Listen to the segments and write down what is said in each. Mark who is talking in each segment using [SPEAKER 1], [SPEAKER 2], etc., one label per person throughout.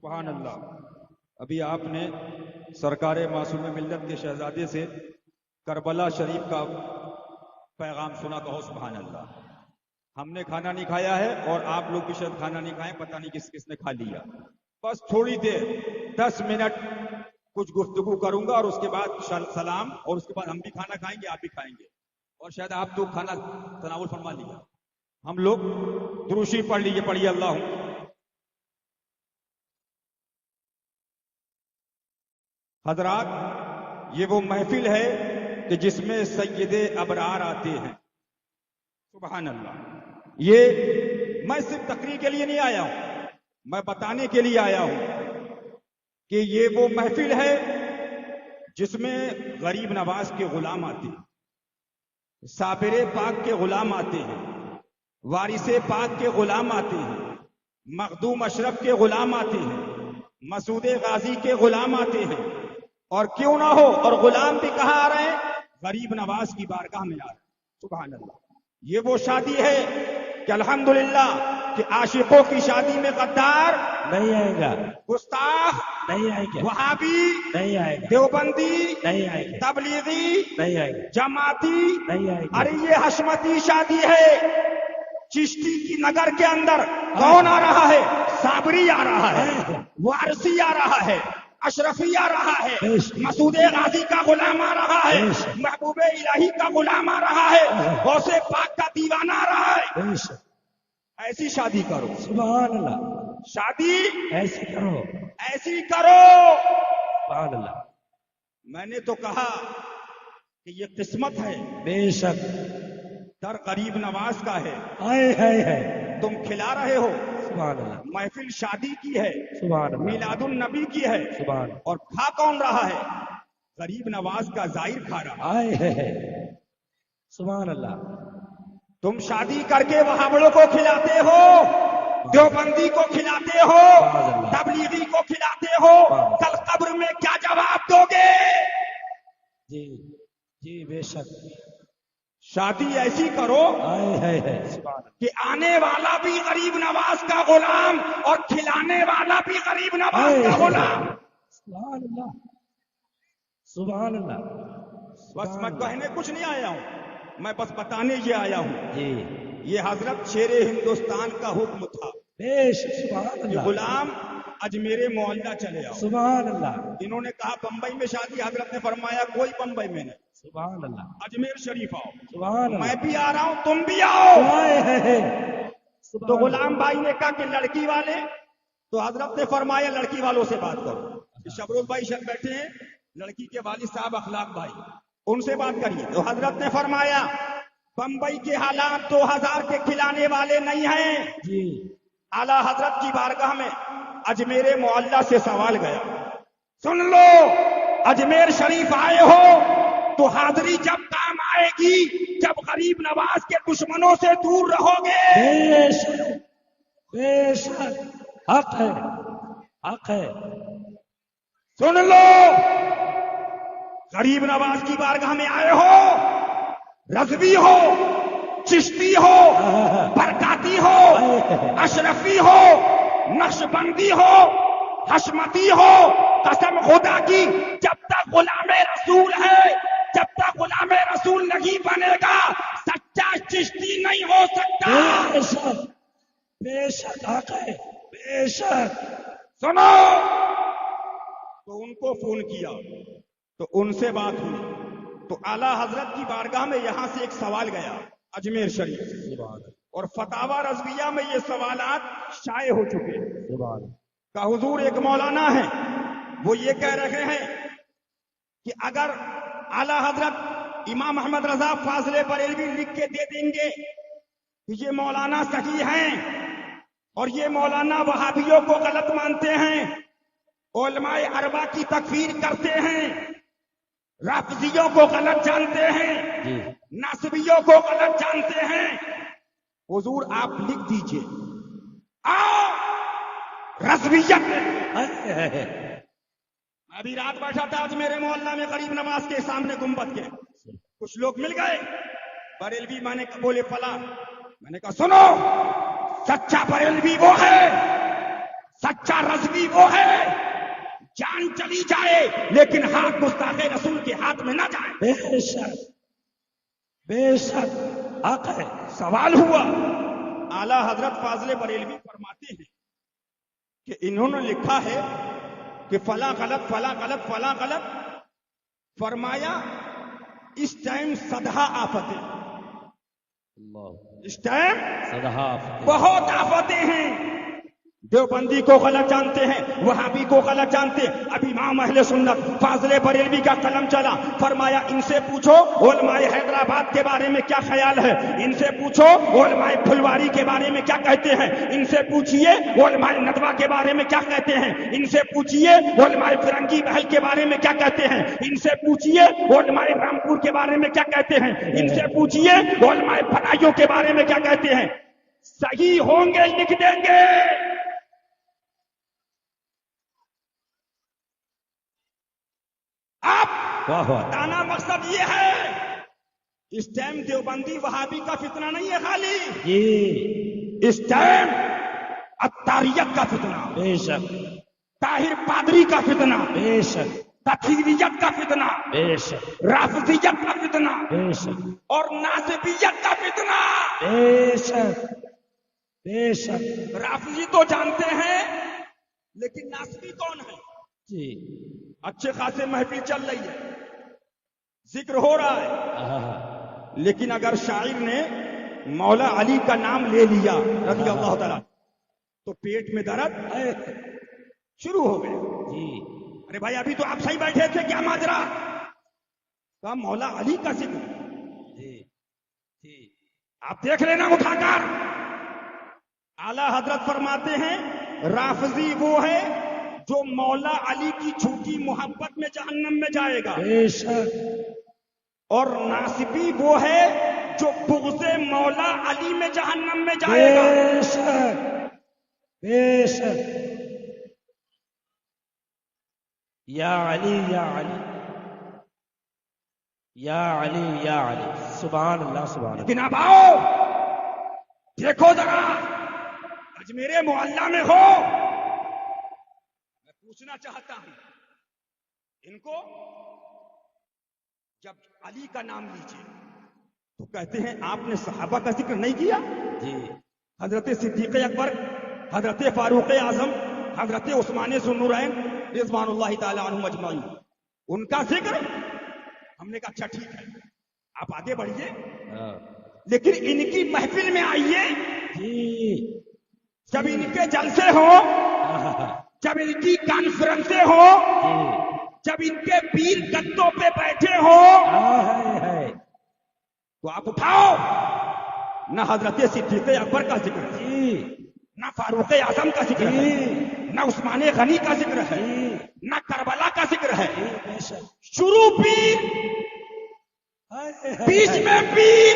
[SPEAKER 1] سبحان اللہ. ابھی آپ نے سرکار معصوم ملت کے شہزادے سے کربلا شریف کا پیغام سنا. کہو سبحان اللہ. ہم نے کھانا نہیں کھایا ہے اور آپ لوگ بھی شاید کھانا نہیں کھائیں, پتہ نہیں کس کس نے کھا لیا. بس تھوڑی دیر 10 منٹ کچھ گفتگو کروں گا اور اس کے بعد سلام, اور اس کے بعد ہم بھی کھانا کھائیں گے, آپ بھی کھائیں گے, اور شاید آپ تو کھانا تناول فرما لیا. ہم لوگ دروشی پڑھ لیجیے. پڑھیے اللہ. حضرات, یہ وہ محفل ہے کہ جس میں سید ابرار آتے ہیں. سبحان اللہ. یہ میں صرف تقریر کے لیے نہیں آیا ہوں, میں بتانے کے لیے آیا ہوں کہ یہ وہ محفل ہے جس میں غریب نواز کے غلام آتے ہیں, صابر پاک کے غلام آتے ہیں, وارث پاک کے غلام آتے ہیں, مخدوم اشرف کے غلام آتے ہیں, مسعود غازی کے غلام آتے ہیں, اور کیوں نہ ہو, اور غلام بھی کہاں آ رہے ہیں؟ غریب نواز کی بارگاہ میں آ رہے ہیں. سبحان اللہ. یہ وہ شادی ہے کہ الحمدللہ کہ عاشقوں کی شادی میں غدار
[SPEAKER 2] نہیں آئے گا,
[SPEAKER 1] گستاخ
[SPEAKER 2] نہیں آئے گا,
[SPEAKER 1] وہابی
[SPEAKER 2] نہیں آئے گا,
[SPEAKER 1] دیوبندی
[SPEAKER 2] نہیں آئے گا,
[SPEAKER 1] تبلیغی
[SPEAKER 2] نہیں آئے گا,
[SPEAKER 1] جماعتی.
[SPEAKER 2] نہیں آئے گا.
[SPEAKER 1] ارے یہ حشمتی شادی ہے. چشتی کی نگر کے اندر کون آ رہا ہے؟ صابری آ رہا ہے, وارثی آ رہا ہے, اشرفی آ رہا ہے, مسعود غازی کا غلام آ رہا ہے, محبوب الہی کا غلام آ رہا ہے, غوث پاک کا دیوانہ آ رہا ہے. ایسی شادی کرو.
[SPEAKER 2] سبحان اللہ.
[SPEAKER 1] شادی
[SPEAKER 2] ایسی کرو,
[SPEAKER 1] ایسی کرو.
[SPEAKER 2] سبحان اللہ.
[SPEAKER 1] میں نے تو کہا کہ یہ قسمت ہے,
[SPEAKER 2] بے شک
[SPEAKER 1] در غریب نواز کا ہے.
[SPEAKER 2] ہائے ہائے ہائے,
[SPEAKER 1] تم کھلا رہے ہو.
[SPEAKER 2] سبحان اللہ.
[SPEAKER 1] محفل شادی کی ہے,
[SPEAKER 2] سبحان اللہ.
[SPEAKER 1] میلاد النبی کی ہے,
[SPEAKER 2] سبحان اللہ.
[SPEAKER 1] اور کھا کون رہا ہے؟ غریب نواز کا ظاہر کھا رہا.
[SPEAKER 2] ہائے ہائے, سبحان اللہ.
[SPEAKER 1] تم شادی کر کے وہابڑوں کو کھلاتے ہو, دیوبندی کو کھلاتے ہو, تبلیغی کو کھلاتے ہو. کل قبر میں کیا جواب دو گے؟
[SPEAKER 2] جی جی بے شک.
[SPEAKER 1] شادی ایسی کرو کہ آنے والا بھی غریب نواز کا غلام اور کھلانے والا بھی غریب نواز کا غلام.
[SPEAKER 2] سبحان اللہ, سبحان اللہ.
[SPEAKER 1] بس میں کہنے کچھ نہیں آیا ہوں, میں بس بتانے یہ آیا ہوں.
[SPEAKER 2] جی,
[SPEAKER 1] یہ حضرت شیر ہندوستان کا حکم تھا.
[SPEAKER 2] سبحان اللہ.
[SPEAKER 1] غلام اجمیر معلیٰ چلے آؤ.
[SPEAKER 2] سبحان اللہ.
[SPEAKER 1] انہوں نے کہا بمبئی میں شادی, حضرت نے فرمایا کوئی بمبئی میں نہیں,
[SPEAKER 2] سبحان اللہ.
[SPEAKER 1] اجمیر شریف آؤ.
[SPEAKER 2] سبحان اللہ.
[SPEAKER 1] میں بھی آ رہا ہوں, تم بھی آؤ. تو
[SPEAKER 2] سبحان
[SPEAKER 1] غلام بھائی نے کہا کہ لڑکی والے, تو حضرت نے فرمایا لڑکی والوں سے بات کرو. شبروز بھائی شب بیٹھے ہیں, لڑکی کے والد صاحب اخلاق بھائی, ان سے بات کریے. تو حضرت نے فرمایا بمبئی کے حالات 2000 کے کھلانے والے نہیں ہیں.
[SPEAKER 2] جی,
[SPEAKER 1] اعلی حضرت کی بارگاہ میں اجمیر معلیٰ سے سوال گیا, سن لو, اجمیر شریف آئے ہو تو حاضری جب کام آئے گی جب غریب نواز کے دشمنوں سے دور رہو گے.
[SPEAKER 2] بے شک, بے شک, حق ہے, حق ہے.
[SPEAKER 1] سن لو, غریب نواز کی بارگاہ میں آئے ہو, رضوی ہو, چشتی ہو, برکاتی ہو, اشرفی ہو, نقشبندی ہو, حشمتی ہو, قسم خدا کی جب تک غلام رسول ہے, جب تک غلام رسول نہیں بنے گا سچا چشتی نہیں ہو سکتا.
[SPEAKER 2] بے شک, بے شک, حق ہے, بے شک.
[SPEAKER 1] سنو, تو ان کو فون کیا تو ان سے بات ہوئی, تو اعلیٰ حضرت کی بارگاہ میں یہاں سے ایک سوال گیا اجمیر شریف, اور فتاوی رضویہ میں یہ سوالات شائع ہو چکے کہ حضور ایک مولانا ہے, وہ یہ کہہ رہے ہیں کہ اگر اعلیٰ حضرت امام محمد رضا فاضل بریلوی لکھ کے دے دیں گے کہ یہ مولانا صحیح ہیں اور یہ مولانا وہابیوں کو غلط مانتے ہیں, علماء اربعہ کی تکفیر کرتے ہیں, رافضیوں کو غلط جانتے ہیں, ناصبیوں کو غلط جانتے ہیں, حضور آپ لکھ دیجئے رضویت میں. ابھی رات بیٹھا تھا آج میرے محلہ میں غریب نواز کے سامنے گنبد کے, کچھ لوگ مل گئے, بریلوی میں نے بولے فلاں, میں نے کہا سنو, سچا بریلوی وہ ہے, سچا رضوی وہ ہے جان چلی جائے لیکن ہاتھ گستاخ رسول کے ہاتھ میں نہ جائے.
[SPEAKER 2] بے شک حق ہے.
[SPEAKER 1] سوال ہوا اعلی حضرت فاضل بریلوی فرماتے ہیں کہ انہوں نے لکھا ہے کہ فلاں غلط فلاں غلط فلاں غلط. فرمایا اس ٹائم صدہا آفتیں, اس ٹائم بہت آفتیں ہیں. دیوبندی کو غلط جانتے ہیں, وہابی کو غلط جانتے ہیں. اب امام اہل سنت فاضل بریلوی کا قلم چلا, فرمایا ان سے پوچھو علماء حیدرآباد کے بارے میں کیا خیال ہے, ان سے پوچھو علماء پھلواری کے بارے میں کیا کہتے ہیں, ان سے پوچھئے علماء ندوہ کے بارے میں کیا کہتے ہیں, ان سے پوچھئے علماء فرنگی محل کے بارے میں کیا کہتے ہیں, ان سے پوچھئے علماء رامپور کے بارے میں کیا کہتے ہیں, ان سے پوچھئے علماء بھلائیوں کے بارے میں کیا کہتے ہیں. صحیح ہوں گے لکھ دیں گے. بتانا مقصد یہ ہے اس ٹائم دیوبندی وہابی کا فتنہ نہیں ہے خالی, اس ٹائم عطاریت کا فتنہ,
[SPEAKER 2] بے شک
[SPEAKER 1] طاہر پادری کا فتنہ,
[SPEAKER 2] بے شک
[SPEAKER 1] تطہیریت کا فتنہ,
[SPEAKER 2] بے شک
[SPEAKER 1] رافضیت کا فتنہ,
[SPEAKER 2] بے شک
[SPEAKER 1] اور ناصبیت کا فتنہ.
[SPEAKER 2] بے شک بے شک.
[SPEAKER 1] رافضی تو جانتے ہیں لیکن ناصبی کون ہے؟
[SPEAKER 2] جی
[SPEAKER 1] اچھے خاصے محفل چل رہی ہے, ذکر ہو رہا ہے, لیکن اگر شاعر نے مولا علی کا نام لے لیا رضی اللہ تعالیٰ تو پیٹ میں درد شروع ہو گیا.
[SPEAKER 2] جی
[SPEAKER 1] ارے بھائی ابھی تو آپ صحیح بیٹھے تھے, کیا ماجرا؟ کہا مولا علی کا ذکر.
[SPEAKER 2] جی جی
[SPEAKER 1] آپ دیکھ لینا اٹھا کر. اعلی حضرت فرماتے ہیں رافضی وہ ہے جو مولا علی کی جھوٹی محبت میں جہنم میں جائے گا,
[SPEAKER 2] بے شک.
[SPEAKER 1] اور ناصبی وہ ہے جو بغض مولا علی میں جہنم میں جائے گا.
[SPEAKER 2] بے شک بے شک. یا علی یا علی یا علی یا علی, سبحان اللہ سبحان اللہ.
[SPEAKER 1] لیکن اب آؤ دیکھو ذرا اجمیر معلیٰ میں ہو, میں پوچھنا چاہتا ہوں ان کو, جب علی کا نام لیجیے تو کہتے ہیں آپ نے صحابہ کا ذکر نہیں کیا.
[SPEAKER 2] جی
[SPEAKER 1] حضرت صدیق اکبر, حضرت فاروق اعظم, حضرت عثمان ذو النورین رضوان اللہ تعالی عنہم اجمعین, ان کا ذکر. ہم نے کہا اچھا ٹھیک ہے آپ آگے بڑھیے, لیکن ان کی محفل میں آئیے.
[SPEAKER 2] جی
[SPEAKER 1] جب ان کے جلسے ہوں, جب ان کی کانفرنسیں ہوں, جب ان کے پیر گدوں پہ بیٹھے ہوں تو آپ اٹھاؤ. نہ حضرت صدیق اکبر کا ذکر ہے, نہ فاروق اعظم کا ذکر ہے, نہ عثمان غنی کا ذکر ہے, نہ کربلا کا ذکر ہے. شروع پیر, بیچ میں پیر,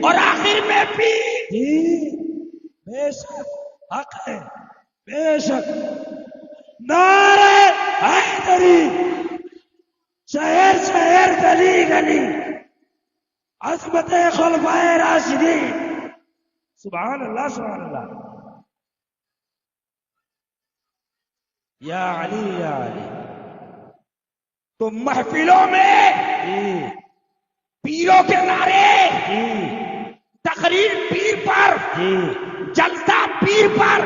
[SPEAKER 1] اور آخر میں پیر.
[SPEAKER 2] بے شک حق ہے. بے شک. نعرہ حیدری, شہر شہر گلی گلی, عظمت خلفائے راشدین. سبحان اللہ سبحان اللہ. یا علی یا علی.
[SPEAKER 1] تو محفلوں میں پیروں کے نعرے, تقریر پیر پر, جلسہ پیر پر,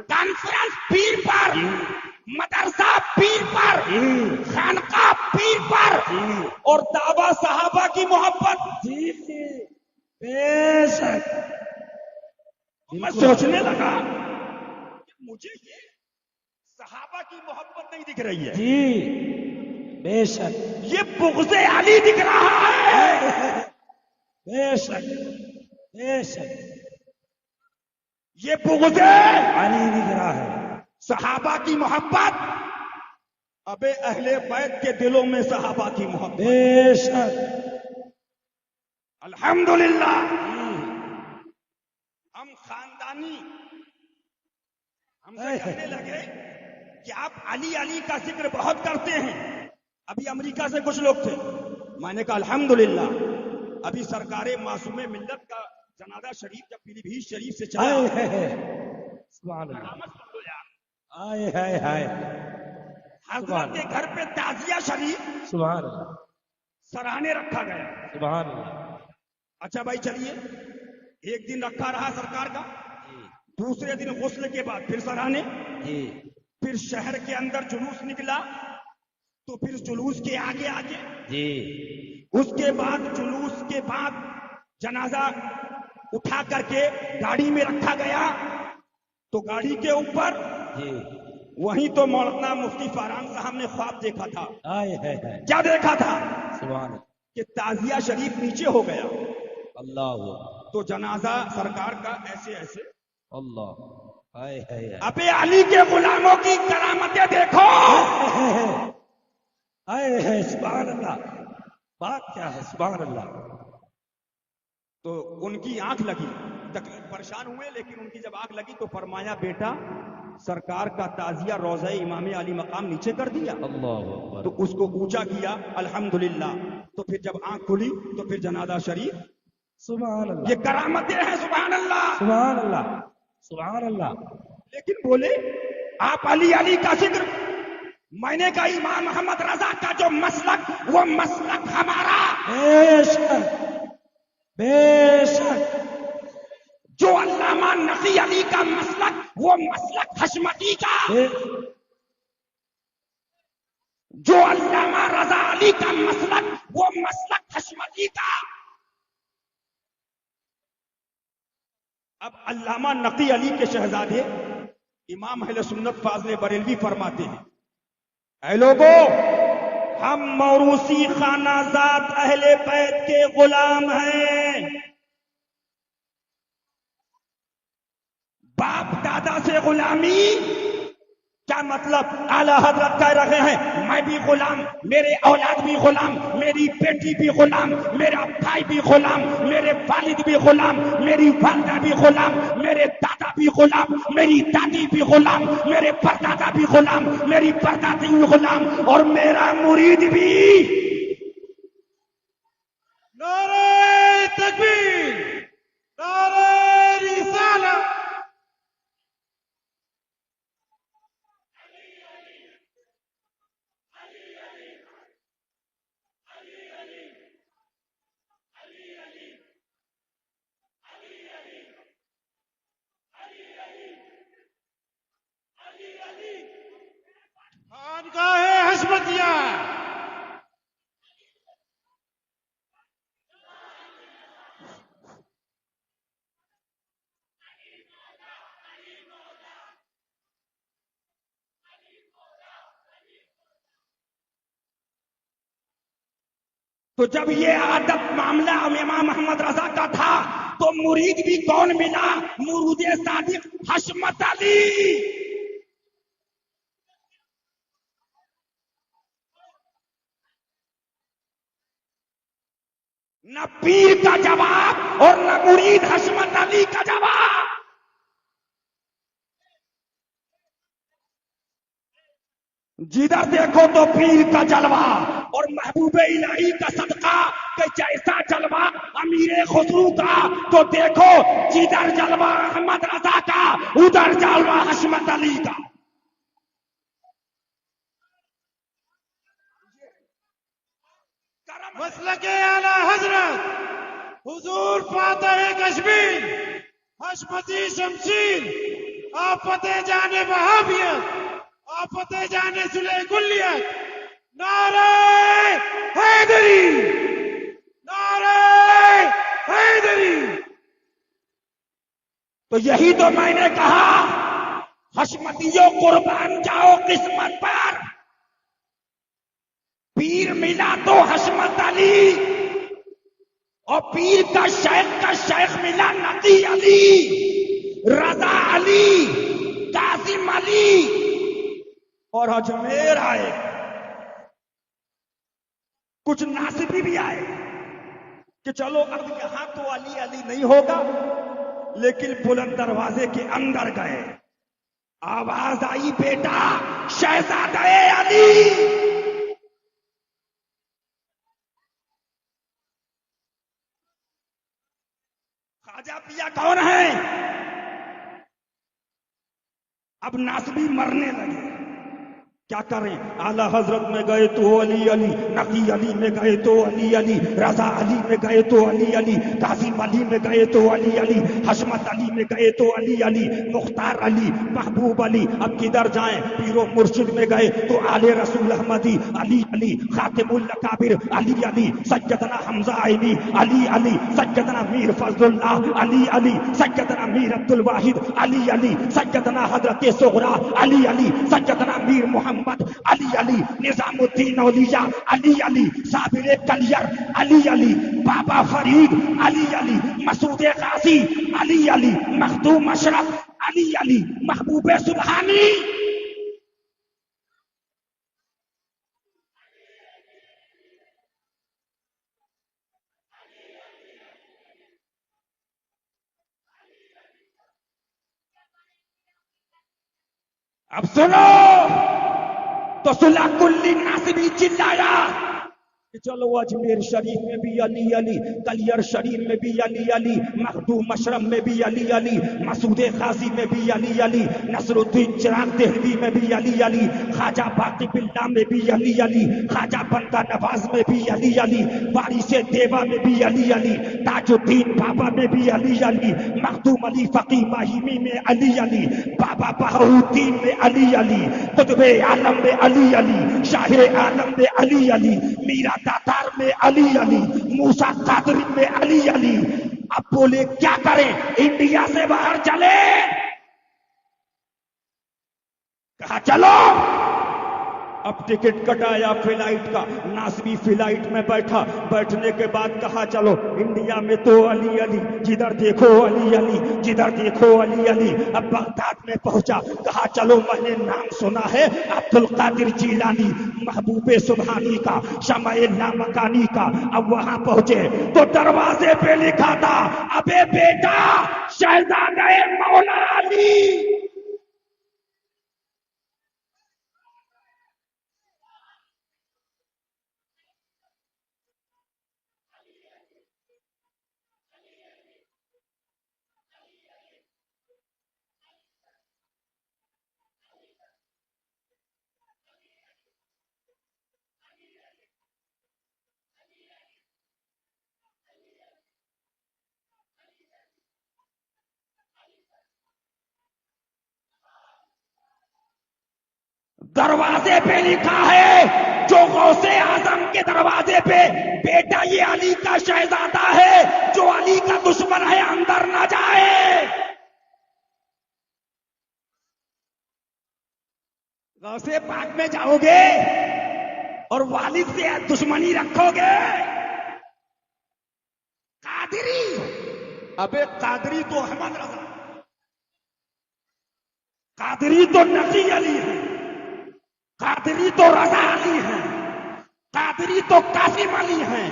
[SPEAKER 1] کانفرنس پیر پر, مدرسہ پیر پر, خانقاہ پیر پر, اور دعویٰ صحابہ کی محبت.
[SPEAKER 2] بے شک.
[SPEAKER 1] میں سوچنے لگا مجھے یہ صحابہ کی محبت نہیں دکھ رہی ہے,
[SPEAKER 2] جی بے شک.
[SPEAKER 1] یہ بغض علی دکھ رہا ہے.
[SPEAKER 2] بے شک بے شک.
[SPEAKER 1] یہ بغض
[SPEAKER 2] علی دکھ رہا ہے.
[SPEAKER 1] صحابہ کی محبت, اب اہل بیت کے دلوں میں صحابہ کی محبت.
[SPEAKER 2] بے شک.
[SPEAKER 1] الحمدللہ ہم خاندانی, ہم سے کہنے لگے کہ آپ علی علی کا ذکر بہت کرتے ہیں. ابھی امریکہ سے کچھ لوگ تھے, میں نے کہا الحمدللہ ابھی سرکار معصوم ملت کا جنازہ شریف جب پیلی بھیت شریف سے چلا,
[SPEAKER 2] سبحان اللہ. آئے ہائے ہائے
[SPEAKER 1] حضرت کے گھر پہ تعزیہ شریف
[SPEAKER 2] سبحان اللہ
[SPEAKER 1] سراہنے رکھا گیا.
[SPEAKER 2] سبحان اللہ
[SPEAKER 1] اچھا بھائی چلیے، ایک دن رکھا رہا سرکار کا،
[SPEAKER 2] جی
[SPEAKER 1] دوسرے دن غسل کے بعد پھر سراہنے،
[SPEAKER 2] جی
[SPEAKER 1] پھر شہر کے اندر جلوس نکلا تو پھر جلوس کے آگے آگے،
[SPEAKER 2] جی
[SPEAKER 1] اس کے بعد جلوس کے بعد جنازہ اٹھا کر کے گاڑی میں رکھا گیا تو گاڑی کے اوپر
[SPEAKER 2] جی
[SPEAKER 1] وہیں تو مولانا مفتی فاران صاحب نے خواب دیکھا تھا.
[SPEAKER 2] آئے ہائے ہائے
[SPEAKER 1] کیا دیکھا تھا؟
[SPEAKER 2] سبحان اللہ
[SPEAKER 1] کہ تعزیہ شریف نیچے ہو گیا
[SPEAKER 2] اللہ
[SPEAKER 1] تو جنازہ سرکار کا ایسے ایسے.
[SPEAKER 2] اللہ آئے ہائے ہائے
[SPEAKER 1] ابے علی کے غلاموں کی کرامتیں دیکھو.
[SPEAKER 2] آئے ہے سبحان اللہ بات کیا ہے سبحان اللہ
[SPEAKER 1] تو ان کی آنکھ لگی، تکلیف پریشان ہوئے، لیکن ان کی جب آنکھ لگی تو فرمایا بیٹا سرکار کا تعزیہ روضہ امام علی مقام نیچے کر دیا،
[SPEAKER 2] اللہ اکبر
[SPEAKER 1] تو اس کو اونچا کیا الحمدللہ. تو پھر جب آنکھ کھلی تو پھر جنازہ شریف.
[SPEAKER 2] سبحان اللہ
[SPEAKER 1] یہ کرامتیں ہیں سبحان اللہ.
[SPEAKER 2] سبحان اللہ سبحان اللہ
[SPEAKER 1] لیکن بولے آپ علی علی کا ذکر، میں نے کہا امام محمد رضا کا جو مسلک وہ مسلک ہمارا،
[SPEAKER 2] بے شک بے شک
[SPEAKER 1] جو علامہ نقی علی کا مسلک وہ مسلک حشمتی کا، جو علامہ رضا علی کا مسلک وہ مسلک حشمتی کا. اب علامہ نقی علی کے شہزادے امام اہل سنت فاضل بریلوی فرماتے ہیں اے لوگو ہم موروثی خانہ ذات اہل بیت کے غلام ہیں. باپ دادا سے غلامی کیا مطلب؟ اعلیٰ حضرت کہہ رہے ہیں میں بھی غلام، میرے اولاد بھی غلام، میری بیٹی بھی غلام، میرا بھائی بھی غلام، میرے والد بھی غلام، میری والدہ بھی غلام، میرے دادا بھی غلام، میری دادی بھی غلام، میرے پردادا بھی غلام، میری پردادی بھی غلام، اور میرا مرید بھی.
[SPEAKER 3] نعرہ تکبیر نعرہ رسالہ خانقاہ حشمتیہ.
[SPEAKER 1] تو جب یہ عادت معاملہ امام محمد رضا کا تھا تو مرید بھی کون ملا؟ مرید صادق حشمت علی. نہ پیر کا جواب اور نہ مرید حشمت علی کا جواب. جدھر دیکھو تو پیر کا جلوہ اور محبوب الہی کا صدقہ کہ جیسا جلوہ امیر خسرو کا تو دیکھو جدھر جلوہ احمد رضا کا ادھر جلوہ حشمت علی کا.
[SPEAKER 3] مسلک اعلی حضرت حضور فاتح کشمیر حشمتی شمشیر آفت جان وہابیت آفت جان صلح کلیت. نعرہ حیدری نعرہ حیدری.
[SPEAKER 1] تو یہی تو میں نے کہا حشمتیوں قربان جاؤ قسمت پر. پیر ملا تو حشمت علی اور پیر کا شیخ ملا نقی علی، رضا علی، قاسم علی، اور اجمیر آئے. کچھ ناصبی بھی آئے کہ چلو اب یہاں تو علی علی نہیں ہوگا، لیکن بلند دروازے کے اندر گئے، آواز آئی بیٹا شہزادہ علی. خواجہ پیا کون ہے؟ اب اب ناسبی مرنے لگے، کیا کریں؟ اعلی حضرت میں گئے تو علی علی، نقی علی میں گئے تو علی علی، رضا علی میں گئے تو علی علی، کاظم علی میں گئے تو علی علی، حشمت علی میں گئے تو علی علی، مختار علی، محبوب علی، اب کدھر جائیں؟ پیر و مرشد میں گئے تو آل رسول احمدی، علی علی، خاتم الاکابر علی علی، سیدنا حمزہ علی علی علی، سیدنا میر فضل اللہ علی علی، سیدنا میر عبد الواحد علی علی، سیدنا حضرت صغرا علی علی، سیدنا میر محمد علی علی، نظام الدین اولیاء علی علی، صابر کلیر علی علی، بابا فرید علی علی، مسعود غازی علی علی، مخدوم اشرف علی علی، محبوب سبحانی اب سنو تو صلح کلی ناصبی چلایا کہ چلو اجمیر شریف میں بھی علی علی، کلیر شریف میں بھی علی علی، مخدوم مشرم میں بھی علی علی، مسعود غازی میں بھی علی علی، نصر الدین چراغ دہلوی میں بھی علی علی، خواجہ باقی باللہ میں بھی علی علی، خواجہ بندہ نواز میں بھی علی علی، وارث دیوا میں بھی علی علی، تاج الدین بابا میں بھی علی علی، مخدوم علی فقی ماہیمی میں علی علی، بابا بہاؤالدین میں علی علی، قطب عالم میں علی علی، شاہر عالم میں علی علی، میرا داتار میں علی علی، موسیٰ قادری میں علی علی۔ اب بولے کیا کریں؟ انڈیا سے باہر چلے؟ کہا چلو۔ اب ٹکٹ کٹایا فلائٹ کا، ناسبی فلائٹ میں بیٹھا، بیٹھنے کے بعد کہا چلو انڈیا میں تو علی علی، جدھر دیکھو علی علی، جدھر دیکھو علی علی۔ اب بغداد میں پہنچا، کہا چلو میں نے نام سنا ہے عبد القادر جیلانی، محبوب سبحانی کا، شمع لامکانی کا۔ اب وہاں پہنچے تو دروازے پہ لکھا تھا ابے بیٹا شہزادہ مولا علی۔ دروازے پہ لکھا ہے جو غوث اعظم کے دروازے پہ، بیٹا یہ علی کا شہزادہ ہے، جو علی کا دشمن ہے اندر نہ جائے۔ غوث پاک میں جاؤ گے اور والد سے دشمنی رکھو گے؟ قادری، ابے قادری تو احمد رضا، قادری تو نقی علی ہے، قادری تو رضا علی ہیں، قادری تو قاسم علی ہیں،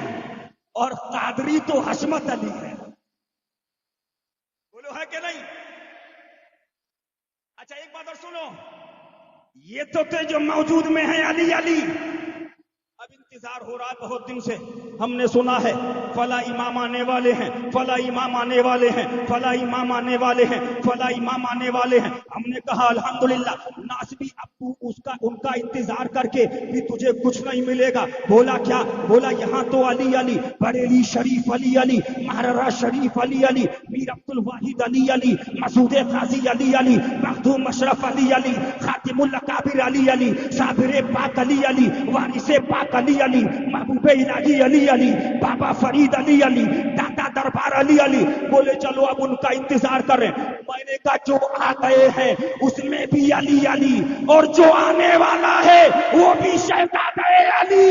[SPEAKER 1] اور قادری تو حشمت علی ہے۔ بولو ہے کہ نہیں؟ اچھا ایک بات اور سنو، یہ تو تھے جو موجود میں ہیں علی علی۔ اب انتظار ہو رہا ہے بہت دن سے، ہم نے سنا ہے فلاں امام آنے والے ہیں، فلاں امام آنے والے ہیں، فلاں امام آنے والے ہیں، فلاں امام آنے والے ہیں۔ ہم نے کہا الحمدللہ ناسبی اب تو ان کا انتظار کر کے بھی تجھے کچھ نہیں ملے گا۔ بولا کیا؟ بولا یہاں تو علی علی، بریلی شریف علی علی، مہررہ شریف علی علی، میر عبد الواحد علی علی، مسعود غازی علی علی، مخدوم اشرف علی علی، خاتم الاکابر علی علی، صابر پاک علی علی، وارث پاک علی علی، محبوب الہی علی علی، بابا فرید علی علی، داتا دربار علی علی۔ بولے چلو اب ان کا انتظار کریں۔ میں نے کہا جو آ گئے ہیں اس میں بھی علی علی، اور جو آنے والا ہے وہ بھی شہزادہ علی۔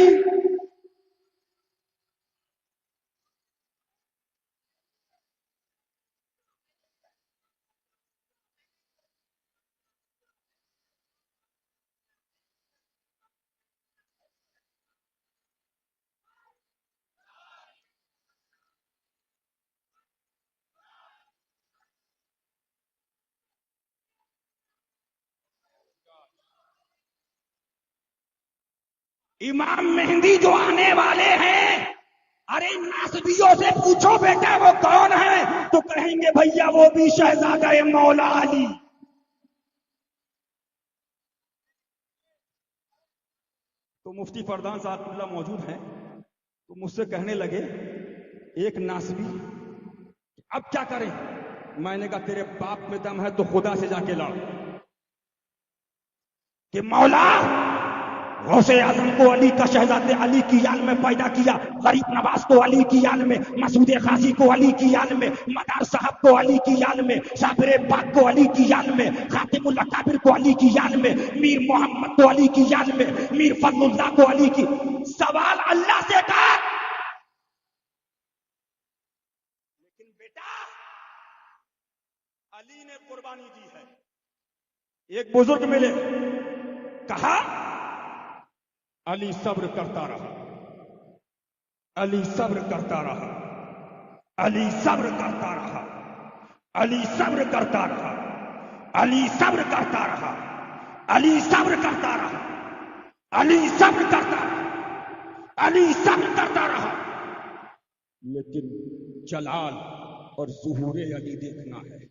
[SPEAKER 1] امام مہدی جو آنے والے ہیں، ارے ناسبیوں سے پوچھو بیٹا وہ کون ہے، تو کہیں گے بھیا وہ بھی شہزادہ مولا علی۔ تو مفتی فردان صاحب اللہ موجود ہیں، تو مجھ سے کہنے لگے ایک ناسبی اب کیا کریں؟ میں نے کہا تیرے باپ میں دم ہے تو خدا سے جا کے لڑ کہ مولا غوث اعظم کو علی کا شہزادے علی کی یاد میں پیدا کیا، غریب نواز کو علی کی یاد میں، مسعود غازی کو علی کی یاد میں، مدار صاحب کو علی کی یاد میں، صابر پاک کو علی کی یاد میں، خاتم الاکابر کو علی کی یاد میں، میر محمد کو علی کی یاد میں، میر فضل اللہ کو علی کی۔ سوال اللہ سے کر، لیکن بیٹا علی نے قربانی دی ہے۔ ایک بزرگ ملے، کہا علی صبر کرتا رہا، علی صبر کرتا رہا، علی صبر کرتا رہا، علی صبر کرتا رہا، علی صبر کرتا رہا، علی صبر کرتا رہا، علی صبر کرتا رہا، علی صبر کرتا رہا، لیکن جلال اور ظہور علی دیکھنا ہے۔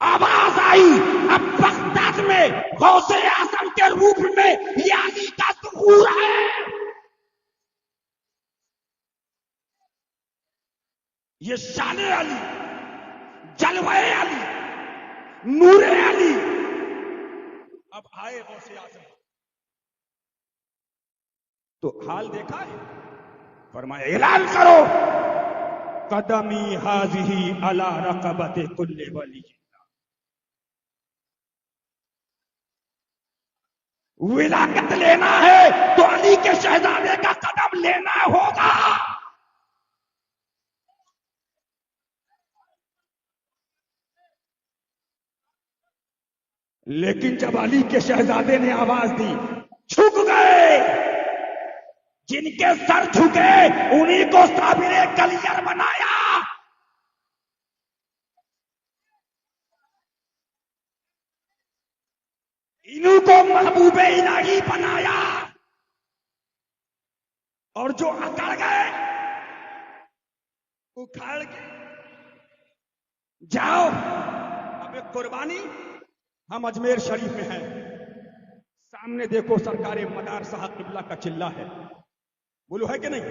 [SPEAKER 1] آواز آئی اب بغداد میں غوث اعظم کے روپ میں یہ علی کا ظہور ہے، یہ شان علی، جلوہ علی، نور علی اب آئے غوث اعظم۔ تو حال دیکھا ہے، فرمایا اعلان کرو قدمی حاضی علی رقبت کل ولی، ولایت لینا ہے تو علی کے شہزادے کا قدم لینا ہوگا۔ لیکن جب علی کے شہزادے نے آواز دی، جھک گئے، جن کے سر جھکے انہی کو صابر کلیر بنایا۔ انہوں کو محبوب الہی بنایا، اور جو اکڑ گئے اکھاڑ گئے۔ جاؤ اب ایک قربانی، ہم اجمیر شریف میں ہیں، سامنے دیکھو سرکار مدار صاحب قبلہ کا چلہ ہے، بولو ہے کہ نہیں؟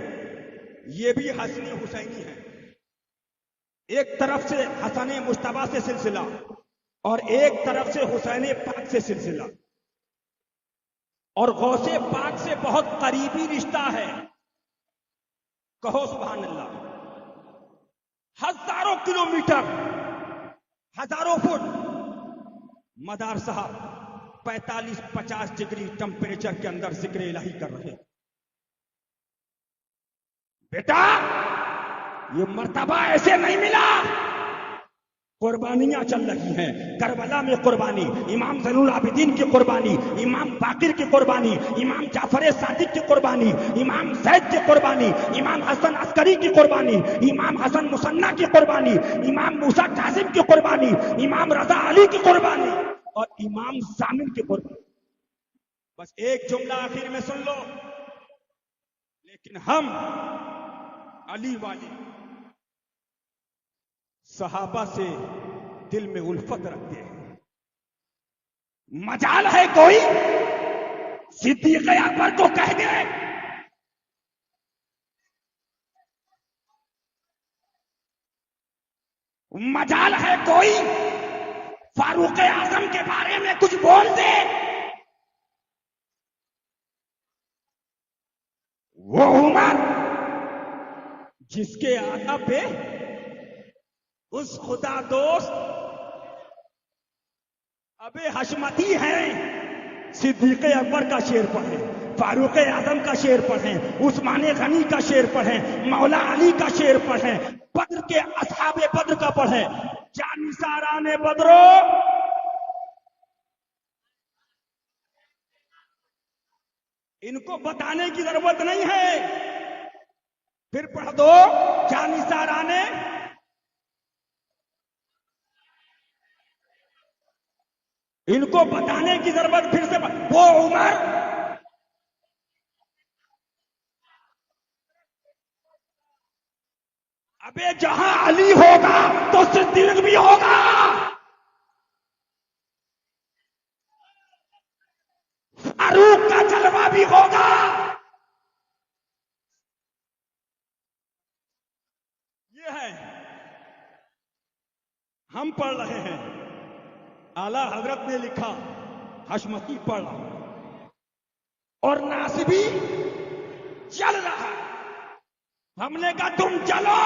[SPEAKER 1] یہ بھی حسنی حسینی ہے، ایک طرف سے حسن مجتبیٰ سے سلسلہ اور ایک طرف سے حسین پاک سے سلسلہ، اور غوث پاک سے بہت قریبی رشتہ ہے، کہو سبحان اللہ۔ ہزاروں کلومیٹر، ہزاروں فٹ مدار صاحب 45-50 ڈگری ٹمپریچر کے اندر ذکر الہی کر رہے۔ بیٹا یہ مرتبہ ایسے نہیں ملا، قربانیاں چل رہی ہیں، کربلا میں قربانی، امام زین العابدین کی قربانی، امام باقر کی قربانی، امام جعفر صادق کی قربانی، امام زید کی قربانی، امام حسن عسکری کی قربانی، امام حسن مصنع کی قربانی، امام موسیٰ کاظم کی قربانی، امام رضا علی کی قربانی، اور امام ضامن کی قربانی۔ بس ایک جملہ آخر میں سن لو، لیکن ہم علی والے صحابہ سے دل میں الفت رکھتے ہیں۔ مجال ہے کوئی صدیق اکبر کو کہہ دے مجال ہے کوئی فاروق اعظم کے بارے میں کچھ بول دے، وہ عمر جس کے آقا پہ اس خدا دوست ابے حشمتی ہیں، صدیق اکبر کا شعر پڑھیں، فاروق اعظم کا شعر پڑھیں، عثمان غنی کا شعر پڑھیں، مولا علی کا شعر پڑھیں، بدر کے اصحاب بدر کا پڑھیں۔ جانثاران بدرو، ان کو بتانے کی ضرورت نہیں ہے، پھر پڑھ دو جانثاران، ان کو بتانے کی ضرورت پھر سے وہ عمر ابے جہاں علی ہوگا تو صدیق بھی ہوگا، فاروق کا جلوہ بھی نہیں ہوگا. یہ ہے ہم پڑھ رہے ہیں، اعلی حضرت نے لکھا، حشمتی پڑھ رہا اور ناصبی چل رہا. ہم نے کہا تم چلو،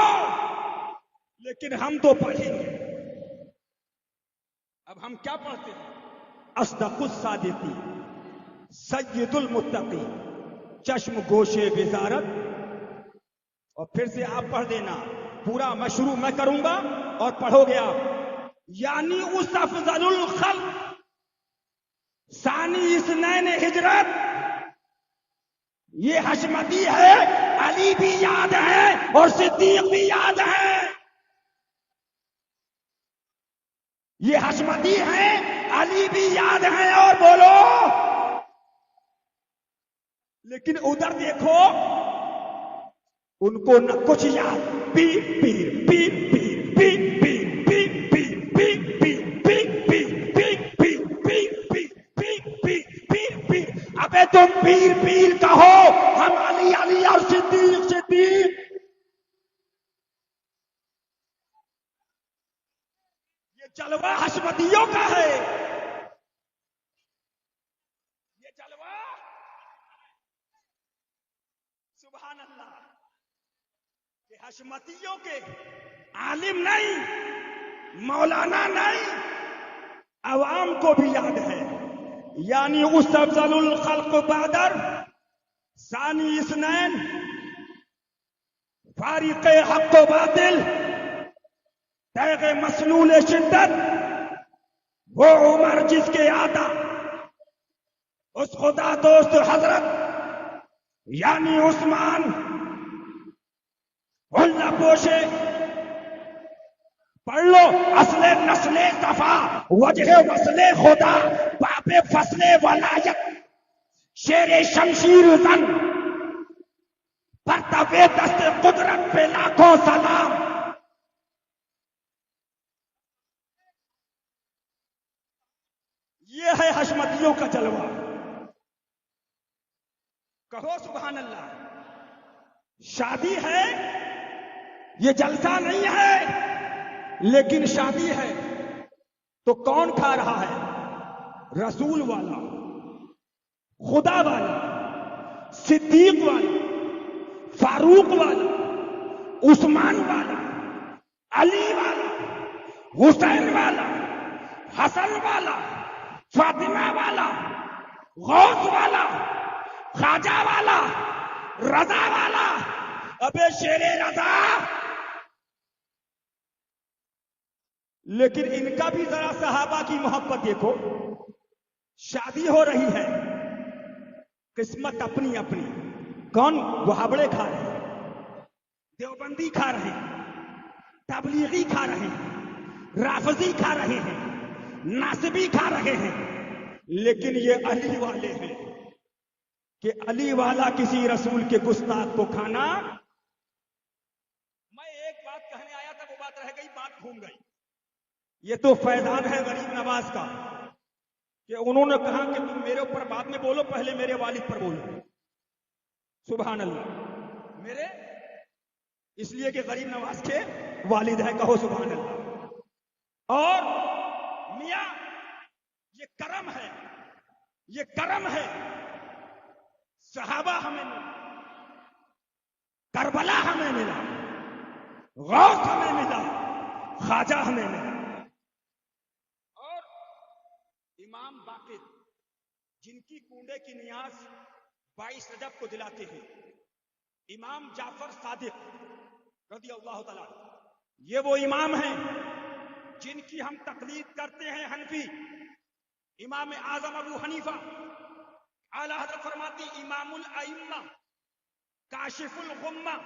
[SPEAKER 1] لیکن ہم تو پڑھیں گے. اب ہم کیا پڑھتے ہیں؟ اصدق الصادقی، سید المتقی، چشم گوشے وزارت. اور پھر سے آپ پڑھ دینا، پورا مشروع میں کروں گا اور پڑھو گے آپ. یعنی اس افضل الخلق، ثانی اثنین ہجرت، یہ حشمتی ہے. علی بھی یاد ہے اور صدیق بھی یاد ہے. یہ حشمتی ہے، علی بھی یاد ہے اور بولو. لیکن ادھر دیکھو، ان کو نہ کچھ یاد. پیر پیر پیر پیر پیر پیر پیر پیر پیر پیر پیر پیر پیر پیر پیر پیر پیر پیر پیر. ابے تم پیر پیر کہو، ہم علی علی اور صدیق صدیق. یہ جلوہ حشمتیوں کا ہے. یہ جلوہ سبحان اللہ کہ حشمتیوں کے عالم نہیں، مولانا نہیں، عوام کو بھی یاد ہے. یعنی اس افضل الخلق بدر، ثانی اثنین، فارق حق و باطل، تیغ مسلول شدت، وہ عمر جس کے آتا اس خدا دوست حضرت یعنی عثمان، اللہ پوشے. پڑھ لو، اصل نسل صفا، وجہ وصل خدا، باپ فصل ولایت، شیر شمشیر زن، پرتب دست قدرت پہ لاکھوں سلام. یہ ہے حشمتیوں کا جلوہ. کہو سبحان اللہ. شادی ہے، یہ جلسہ نہیں ہے، لیکن شادی ہے تو کون کھا رہا ہے؟ رسول والا، خدا والا، صدیق والا، فاروق والا، عثمان والا، علی والا، حسین والا، حسن والا، فاطمہ والا، غوث والا، خواجہ والا، رضا والا. ابے شیر رضا. لیکن ان کا بھی ذرا صحابہ کی محبت دیکھو. شادی ہو رہی ہے، قسمت اپنی اپنی. کون؟ وہابڑے کھا رہے ہیں، دیوبندی کھا رہے ہیں، تبلیغی کھا رہے ہیں، رافضی کھا رہے ہیں، ناصبی کھا رہے ہیں. لیکن یہ علی والے ہیں کہ علی والا کسی رسول کے گستاخ کو کھانا. میں ایک بات کہنے آیا تھا، وہ بات رہ گئی، بات گھوم گئی. یہ تو فیضان ہے غریب نواز کا کہ انہوں نے کہا کہ تم میرے اوپر بعد میں بولو، پہلے میرے والد پر بولو. سبحان اللہ. میرے اس لیے کہ غریب نواز کے والد ہیں. کہو سبحان اللہ. اور میاں یہ کرم ہے، یہ کرم ہے. صحابہ ہمیں ملا، کربلا ہمیں ملا، غوث ہمیں ملا، خواجہ ہمیں ملا. اور امام باقر جن کی کنڈے کی نیاز 22 رجب کو دلاتے ہیں، امام جعفر صادق رضی اللہ تعالیٰ، یہ وہ امام ہیں جن کی ہم تقلید کرتے ہیں، حنفی. امام اعظم ابو حنیفہ، اعلی حضرت فرماتی امام الائمہ، کاشف الغمہ،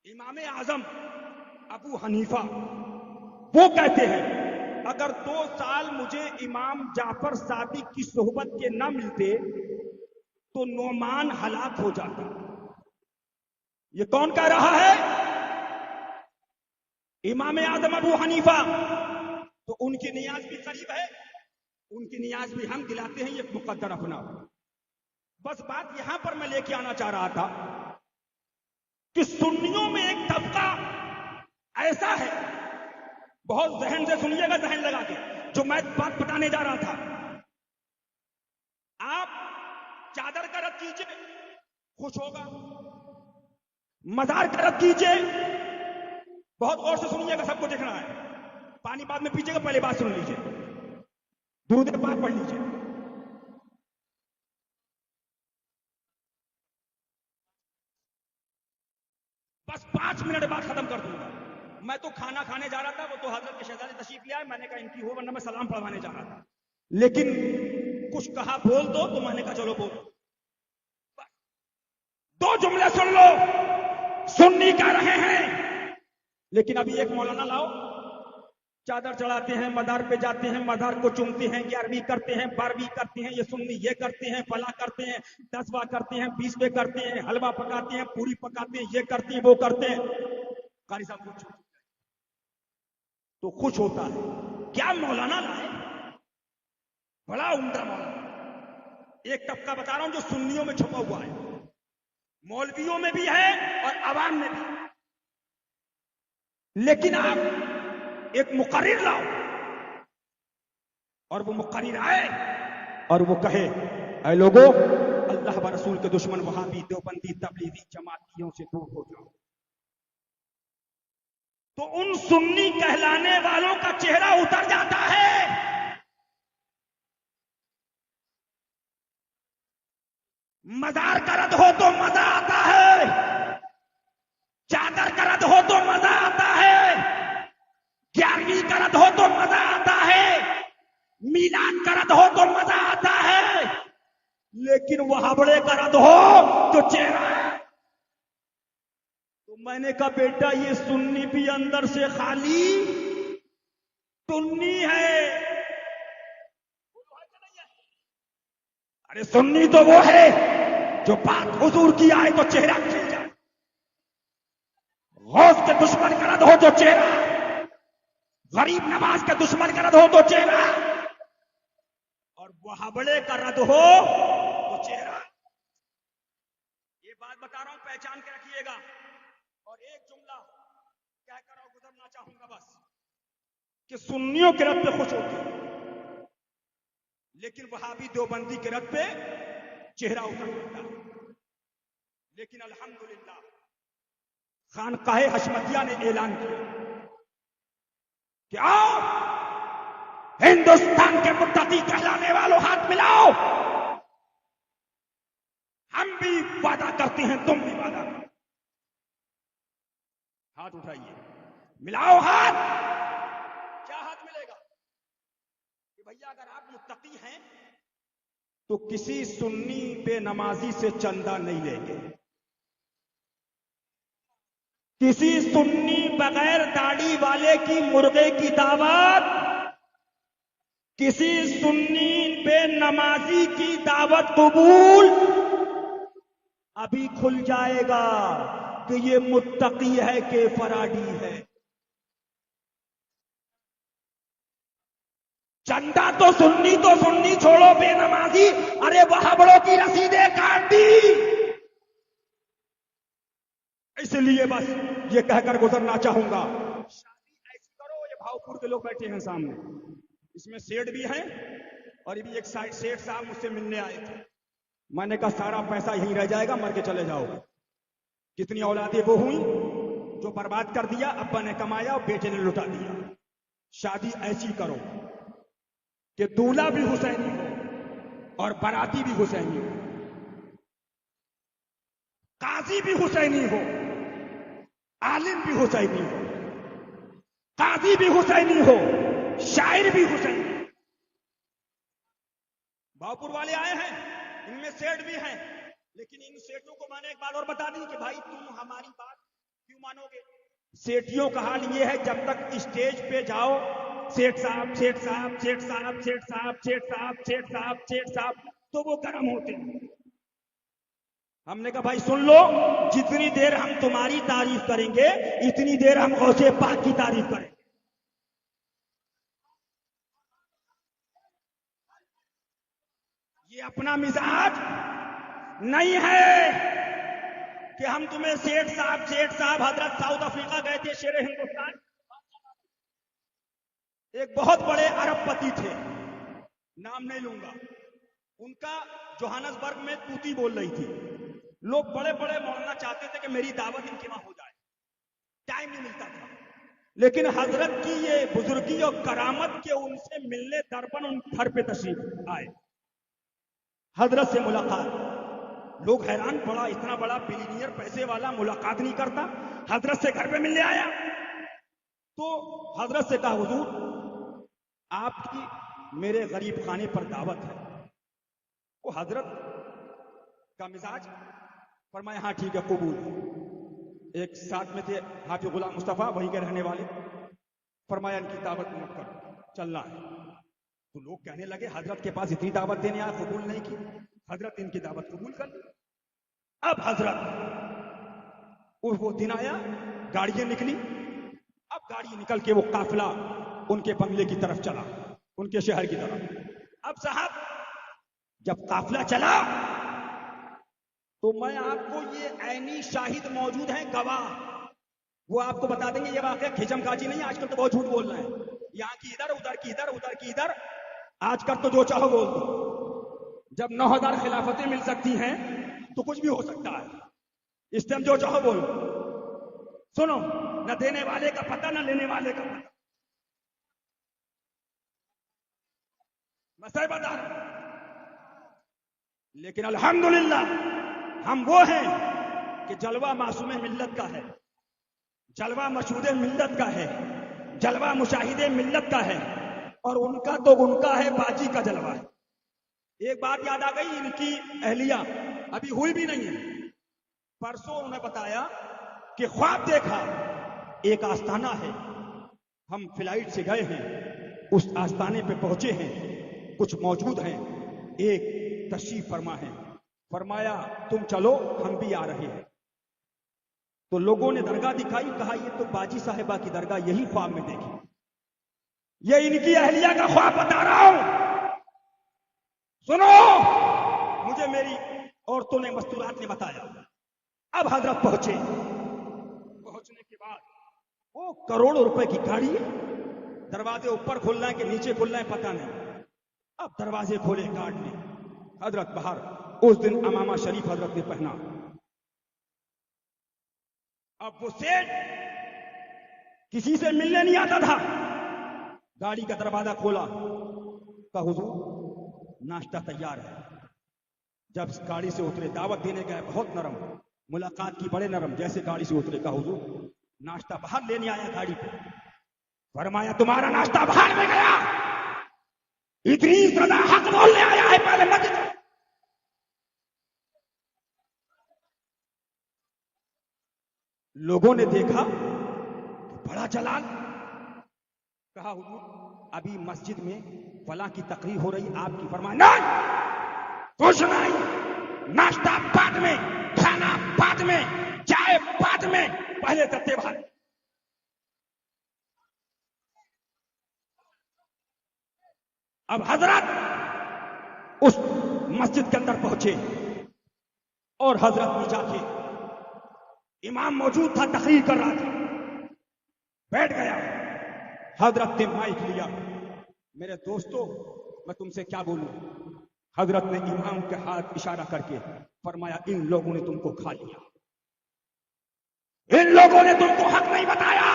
[SPEAKER 1] امام اعظم ابو حنیفہ. وہ کہتے ہیں اگر 2 سال مجھے امام جعفر صادق کی صحبت کے نہ ملتے تو نعمان ہلاک ہو جاتا. یہ کون کہہ رہا ہے؟ امام اعظم ابو حنیفہ. تو ان کی نیاز بھی قریب ہے، ان کی نیاز بھی ہم دلاتے ہیں. یہ مقدر اپنا. بس بات یہاں پر میں لے کے آنا چاہ رہا تھا کہ سنیوں میں ایک طبقہ ایسا ہے، بہت ذہن سے سنیے گا، ذہن لگا کے جو میں بات بتانے جا رہا تھا. آپ چادر کا رد کیجئے، خوش ہوگا. مزار کا رد کیجئے، بہت غور سے سنیے گا، سب کو دیکھنا ہے. پانی بعد میں پیجئے گا، پہلے بات سن لیجئے، درود پاک پڑھ لیجئے. بس 5 منٹ بعد ختم کر دوں گا. میں تو کھانا کھانے جا رہا تھا، وہ تو حضرت کے شہزادے تشریف لے آئے، میں نے کہا ان کی ہو ورنہ میں سلام پڑھوانے جا رہا تھا، لیکن کچھ کہا بول دو تو میں نے کہا چلو بول. 2 جملے سن لو. سنی کہہ رہے ہیں لیکن ابھی ایک مولانا لاؤ، چادر چڑھاتے ہیں، مدار پہ جاتے ہیں، مدار کو چومتے ہیں، 11ویں کرتے ہیں، 12ویں کرتے ہیں، یہ سنی یہ کرتے ہیں، فلاں کرتے ہیں، 10واں کرتے ہیں، 20ویں کرتے ہیں، حلوہ پکاتے ہیں، پوری پکاتے ہیں، یہ کرتے ہیں، وہ کرتے ہیں. قاری صاحب کچھ تو خوش ہوتا ہے. کیا مولانا لائے، بڑا عمدہ مولانا. ایک طبقہ بتا رہا ہوں جو سنیوں میں چھپا ہوا ہے، مولویوں میں بھی ہے اور عوام میں بھی. لیکن آپ ایک مقرر لاؤ اور وہ مقرر آئے اور وہ کہے اے لوگوں، اللہ و رسول کے دشمن وہابی دیوبندی تبلیغی جماعتیوں سے دور ہو جاؤ، تو ان سنی کہلانے والوں کا چہرہ اتر جاتا ہے. مزار کا رد ہو تو مزہ آتا ہے، چادر کا رد ہو تو مزہ آتا ہے، 11ویں کا رد ہو تو مزہ آتا ہے، میلاد کا رد ہو تو مزہ آتا ہے، لیکن وہ ہبڑے کا رد ہو تو چہرہ. تو میں نے کہا بیٹا یہ سنی بھی اندر سے خالی سنی ہے. ارے سنی تو وہ ہے جو بات حضور کی آئے تو چہرہ کھل جائے، غوث کے دشمن کا رد ہو تو چہرہ، غریب نواز کے دشمن کا رد ہو تو چہرہ، اور وہابڑے کا رد ہو تو چہرہ. یہ بات بتا رہا ہوں، پہچان کے رکھیے گا. اور ایک جملہ کہہ کر اور گزرنا چاہوں گا بس، کہ سنیوں کے رد پہ خوش ہوتے ہیں لیکن وہابی دیوبندی کے رد پہ چہرہ اتر جاتا ہے. لیکن الحمدللہ خانقاہ حشمتیہ نے اعلان کیا کہ آؤ ہندوستان کے متقی کہلانے والوں ہاتھ ملاؤ، ہم بھی وعدہ کرتے ہیں تم بھی وعدہ کرو. ہاتھ اٹھائیے، ملاؤ ہاتھ. کیا ہاتھ ملے گا کہ بھیا اگر آپ متقی ہیں تو کسی سنی بے نمازی سے چندہ نہیں لیں گے، کسی سنی بغیر داڑھی والے کی مرغے کی دعوت، کسی سنی بے نمازی کی دعوت قبول. ابھی کھل جائے گا کہ یہ متقی ہے کہ فراڈی ہے. چندہ تو سنی چھوڑو، بے نمازی، ارے وہابڑوں کی رسیدیں کاٹ دی. اس لیے بس یہ کہہ کر گزرنا چاہوں گا، شادی ایسی کرو. یہ بھاؤپور کے لوگ بیٹھے ہیں سامنے، اس میں سیٹ بھی ہیں اور یہ بھی ایک سائڈ سیٹ صاحب مجھ سے ملنے آئے تھے. میں نے کہا سارا پیسہ یہیں رہ جائے گا، مر کے چلے جاؤ. کتنی اولادیں وہ ہوئیں جو برباد کر دیا، ابا نے کمایا اور بیٹے نے لٹا دیا. شادی ایسی کرو کہ دولہا بھی حسینی ہو اور باراتی بھی حسینی ہو، قاضی بھی حسینی ہو، عالم بھی حسینی ہو، قاضی بھی حسینی ہو، شاعر بھی حسینی ہو. بھاؤپور والے آئے ہیں، ان میں سیٹ بھی ہیں، لیکن ان سیٹوں کو میں نے ایک بات اور بتا دی کہ بھائی تم ہماری بات کیوں مانو گے. سیٹیوں کا حال یہ ہے جب تک اسٹیج پہ جاؤ سیٹ صاحب سیٹ صاحب سیٹ صاحب سیٹ صاحب سیٹ صاحب سیٹ صاحب سیٹ صاحب تو وہ گرم ہوتے ہیں. ہم نے کہا بھائی سن لو، جتنی دیر ہم تمہاری تعریف کریں گے اتنی دیر ہم غوث پاک کی تعریف کریں گے. یہ اپنا مزاج نہیں ہے کہ ہم تمہیں سیٹھ صاحب حضرت ساؤتھ افریقہ گئے تھے شیر ہندوستان. ایک بہت بڑے ارب پتی تھے, نام نہیں لوں گا, ان کا جوہانسبرگ میں توتی بول رہی تھی. لوگ بڑے بڑے مولانا چاہتے تھے کہ میری دعوت ان کے وہاں ہو جائے, ٹائم نہیں ملتا تھا. لیکن حضرت کی یہ بزرگی اور کرامت کے ان سے ملنے درپن ان گھر پہ تشریف آئے, حضرت سے ملاقات. لوگ حیران پڑا, اتنا بڑا بلینئر پیسے والا ملاقات نہیں کرتا, حضرت سے گھر پہ ملنے آیا. تو حضرت سے کہا حضور آپ کی میرے غریب خانے پر دعوت ہے. وہ حضرت کا مزاج, فرمایا ہاں ٹھیک ہے قبول. ایک ساتھ میں تھے حافظ غلام مصطفیٰ, وہیں کے رہنے والے, فرمایا ان کی دعوت نوٹ کر, چلنا ہے. تو لوگ کہنے لگے حضرت کے پاس اتنی دعوت دینے آیا, قبول نہیں کی. حضرت ان کی دعوت قبول کر لی. اب حضرت وہ دن آیا, گاڑیاں نکلی. اب گاڑی نکل کے وہ قافلہ ان کے بنگلے کی طرف چلا, ان کے شہر کی طرف. اب صاحب جب قافلہ چلا تو میں آپ کو یہ عینی شاہد موجود ہیں, گواہ, وہ آپ کو بتا دیں گے. یہ واقعہ کھچم کاجی نہیں, آج کل تو بہت جھوٹ بول رہے ہیں, یہاں کی ادھر, ادھر کی ادھر, ادھر کی ادھر. آج کل تو جو چاہو بول دو. جب 9000 خلافتیں مل سکتی ہیں تو کچھ بھی ہو سکتا ہے. اس ٹائم جو چاہو بولو. سنو, نہ دینے والے کا پتہ نہ لینے والے کا پتہ. میں صحیح بتا رہا ہوں. لیکن الحمدللہ ہم وہ ہیں کہ جلوہ معصوم ملت کا ہے, جلوہ مشہود ملت کا ہے, جلوہ مشاہد ملت کا ہے, اور ان کا تو ان کا ہے باجی کا جلوہ ہے. ایک بات یاد آ گئی, ان کی اہلیہ ابھی ہوئی بھی نہیں ہے. پرسوں انہوں نے بتایا کہ خواب دیکھا, ایک آستانہ ہے, ہم فلائٹ سے گئے ہیں, اس آستانے پہ پہنچے ہیں, کچھ موجود ہیں, ایک تشریف فرما ہے, فرمایا تم چلو ہم بھی آ رہے ہیں. تو لوگوں نے درگاہ دکھائی, کہا یہ تو باجی صاحبہ کی درگاہ یہی خواب میں دیکھی. یہ ان کی اہلیہ کا خواب بتا رہا ہوں. سنو, مجھے میری عورتوں نے مستورات نے بتایا. اب حضرت پہنچے, پہنچنے کے بعد وہ کروڑوں روپے کی گاڑی ہے, دروازے اوپر کھلنا ہے کہ نیچے کھلنا ہے پتہ نہیں. اب دروازے کھولے گارڈ نے, حضرت باہر. اس دن امامہ شریف حضرت نے پہنا. اب وہ سیٹ کسی سے ملنے نہیں آتا تھا, گاڑی کا دروازہ کھولا, کہا حضور ناشتہ تیار ہے. جب گاڑی سے اترے, دعوت دینے گئے بہت نرم, ملاقات کی بڑے نرم, جیسے گاڑی سے اترے کہا حضور ناشتہ باہر لینے آیا گاڑی پہ. فرمایا تمہارا ناشتہ باہر میں گیا, اتنی زیادہ حق بولنے آیا ہے پہلے مسجد. لوگوں نے دیکھا تو بڑا جلال, کہا حضور ابھی مسجد میں فلاں کی تقریر ہو رہی آپ کی. فرمایا نہیں, کچھ نہیں, ناشتہ بعد میں, کھانا بعد میں, چائے بعد میں, پہلے دتے بھائی. اب حضرت اس مسجد کے اندر پہنچے اور حضرت نے جا کے, امام موجود تھا تقریر کر رہا تھا, بیٹھ گیا. حضرت نے مائک لیا. میرے دوستو میں تم سے کیا بولوں. حضرت نے امام کے ہاتھ اشارہ کر کے فرمایا ان لوگوں نے تم کو کھا لیا, ان لوگوں نے تم کو حق نہیں بتایا.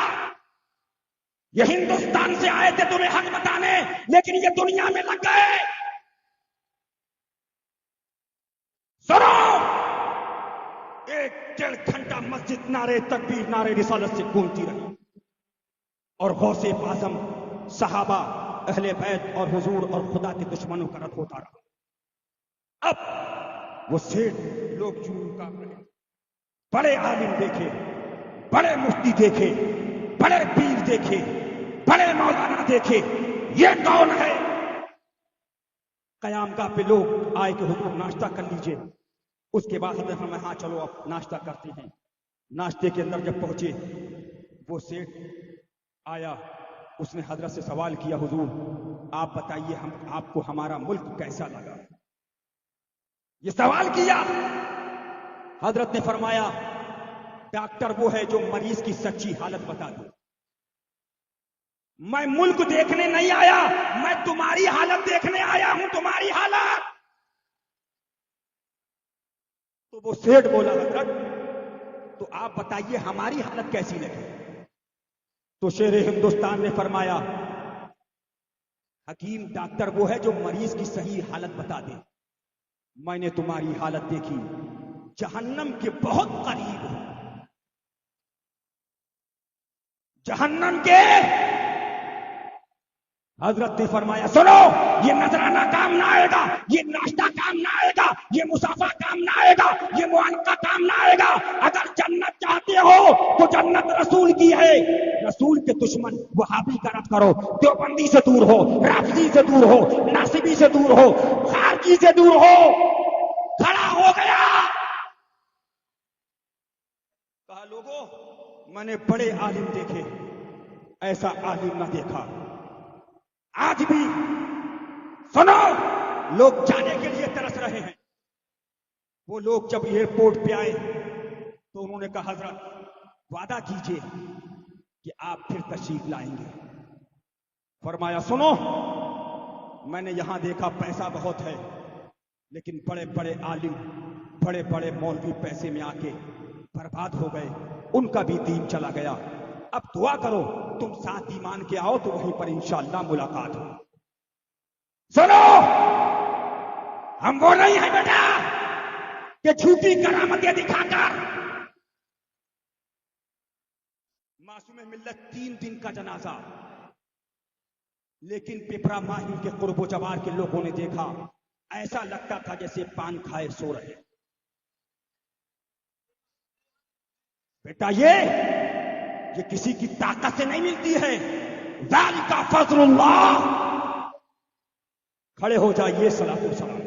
[SPEAKER 1] یہ ہندوستان سے آئے تھے تمہیں حق بتانے, لیکن یہ دنیا میں لگ گئے. سنو, 1.5 گھنٹہ مسجد نعرے تکبیر نعرے رسالت سے گونجتی رہی, اور غوث اعظم, صحابہ, اہل بیت اور حضور اور خدا کے دشمنوں کا رد ہوتا رہا. اب وہ سیٹ لوگ جنون کاپ رہے, بڑے عالم دیکھے, بڑے مفتی دیکھے, بڑے پیر دیکھے, بڑے مولانا دیکھے, یہ کون ہے. قیام گاہ پہ لوگ آئے کہ حضور ناشتہ کر لیجئے. اس کے بعد حضرت فرمایا ہاں چلو اب ناشتہ کرتے ہیں. ناشتے کے اندر جب پہنچے, وہ سیٹ آیا, اس نے حضرت سے سوال کیا حضور آپ بتائیے آپ کو ہمارا ملک کیسا لگا. یہ سوال کیا. حضرت نے فرمایا ڈاکٹر وہ ہے جو مریض کی سچی حالت بتا دے. میں ملک دیکھنے نہیں آیا, میں تمہاری حالت دیکھنے آیا ہوں, تمہاری حالت. تو وہ سیٹھ بولا حضرت تو آپ بتائیے ہماری حالت کیسی لگی. تو شیر ہندوستان نے فرمایا حکیم ڈاکٹر وہ ہے جو مریض کی صحیح حالت بتا دے. میں نے تمہاری حالت دیکھی, جہنم کے بہت قریب ہو, جہنم کے. حضرت نے فرمایا سنو, یہ نذرانہ کام نہ آئے گا, یہ ناشتہ کام نہ آئے گا, یہ مسافہ کام نہ آئے گا, یہ معانقہ کام نہ آئے گا. اگر جنت چاہتے ہو تو جنت رسول کی ہے. رسول کے دشمن وہابی کا رد کرو, دیوبندی سے دور ہو, رافضی سے دور ہو, ناصبی سے دور ہو, خارجی سے دور ہو. کھڑا ہو گیا, کہا لوگوں میں نے بڑے عالم دیکھے, ایسا عالم نہ دیکھا. آج بھی سنو, لوگ جانے کے لیے ترس رہے ہیں. وہ لوگ جب ایئرپورٹ پہ آئے تو انہوں نے کہا حضرت وعدہ کیجئے کہ آپ پھر تشریف لائیں گے. فرمایا سنو, میں نے یہاں دیکھا پیسہ بہت ہے, لیکن بڑے بڑے عالم, بڑے بڑے مولوی پیسے میں آ کے برباد ہو گئے, ان کا بھی دین چلا گیا. اب دعا کرو تم ساتھ ایمان کے آؤ تو وہیں پر انشاءاللہ ملاقات ہو. سنو, ہم وہ نہیں ہیں بیٹا کہ جھوٹی کرامتیں دکھا کر. معصوم ملت 3 دن کا جنازہ, لیکن پیپرا ماہی کے قرب و جوار کے لوگوں نے دیکھا ایسا لگتا تھا جیسے پان کھائے سو رہے. بیٹا یہ کسی کی طاقت سے نہیں ملتی ہے. ذالک فضل اللہ. کھڑے ہو جائیے, صلاۃ و سلام.